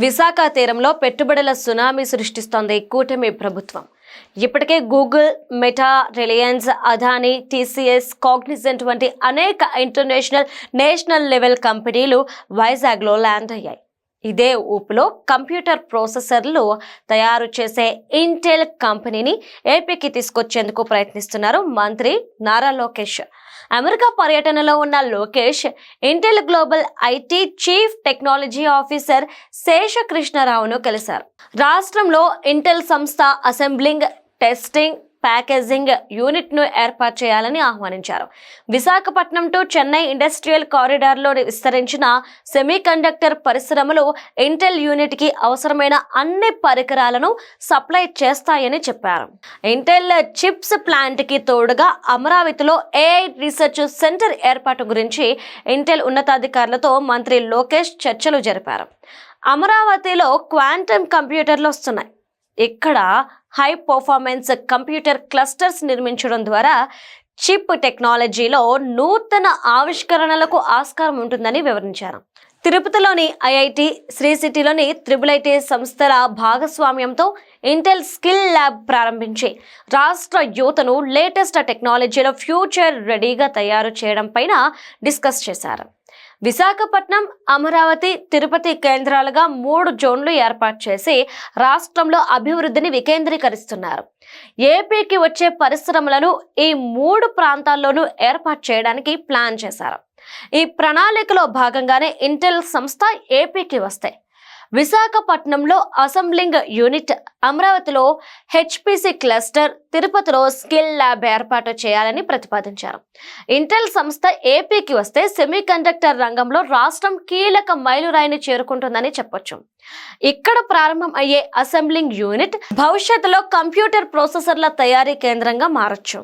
విశాఖ తీరంలో పెట్టుబడుల సునామీ సృష్టిస్తోంది కూటమి ప్రభుత్వం. ఇప్పటికే Google, meta, Reliance, Adani, TCS, Cognizant వంటి అనేక ఇంటర్నేషనల్, నేషనల్ లెవెల్ కంపెనీలు వైజాగ్లో ల్యాండ్ అయ్యాయి. ఇదే ఊపులో కంప్యూటర్ ప్రాసెసర్లు తయారు చేసే ఇంటెల్ కంపెనీని ఏపీకి తీసుకొచ్చేందుకు ప్రయత్నిస్తున్నారు మంత్రి నారా లోకేష్. అమెరికా పర్యటనలో ఉన్న Lokesh Intel global IT chief technology officer శేషకృష్ణరావును కలిశారు. రాష్ట్రంలో ఇంటెల్ సంస్థ అసెంబ్లింగ్, టెస్టింగ్, ప్యాకేజింగ్ యూనిట్ ను ఏర్పాటు చేయాలని ఆహ్వానించారు. విశాఖపట్నం టు చెన్నై ఇండస్ట్రియల్ కారిడార్లో విస్తరించిన సెమీకండక్టర్ పరిశ్రమలు ఇంటెల్ యూనిట్ కి అవసరమైన అన్ని పరికరాలను సప్లై చేస్తాయని చెప్పారు. ఇంటెల్ చిప్స్ ప్లాంట్ కి తోడుగా అమరావతిలో ఏఐ రీసెర్చ్ సెంటర్ ఏర్పాటు గురించి ఇంటెల్ ఉన్నతాధికారులతో మంత్రి లోకేష్ చర్చలు జరిపారు. అమరావతిలో క్వాంటమ్ కంప్యూటర్లు వస్తున్నాయి. ఇక్కడ హై పర్ఫార్మెన్స్ కంప్యూటర్ క్లస్టర్స్ నిర్మించడం ద్వారా చిప్ టెక్నాలజీలో నూతన ఆవిష్కరణలకు ఆస్కారం ఉంటుందని వివరించారు. తిరుపతిలోని ఐఐటి, శ్రీ సిటీలోని IIIT సంస్థల భాగస్వామ్యంతో ఇంటెల్ స్కిల్ ల్యాబ్ ప్రారంభించి రాష్ట్ర యువతను లేటెస్ట్ టెక్నాలజీలో ఫ్యూచర్ రెడీగా తయారు చేయడం పైన డిస్కస్ చేశారు. విశాఖపట్నం, అమరావతి, తిరుపతి కేంద్రాలుగా 3 జోన్లు ఏర్పాటు చేసి రాష్ట్రంలో అభివృద్ధిని వికేంద్రీకరిస్తున్నారు. ఏపీకి వచ్చే పరిశ్రమలను ఈ 3 ప్రాంతాల్లోనూ ఏర్పాటు చేయడానికి ప్లాన్ చేశారు. ఈ ప్రణాళికలో భాగంగానే ఇంటెల్ సంస్థ ఏపీకి వస్తాయి. విశాఖపట్నంలో అసెంబ్లింగ్ యూనిట్, అమరావతిలో HPC క్లస్టర్, తిరుపతిలో స్కిల్ ల్యాబ్ ఏర్పాటు చేయాలని ప్రతిపాదించారు. ఇంటెల్ సంస్థ ఏపీకి వస్తే సెమీకండక్టర్ రంగంలో రాష్ట్రం కీలక మైలురాయిని చేరుకుంటుందని చెప్పొచ్చు. ఇక్కడ ప్రారంభం అయ్యే అసెంబ్లింగ్ యూనిట్ భవిష్యత్తులో కంప్యూటర్ ప్రాసెసర్ల తయారీ కేంద్రంగా మారొచ్చు.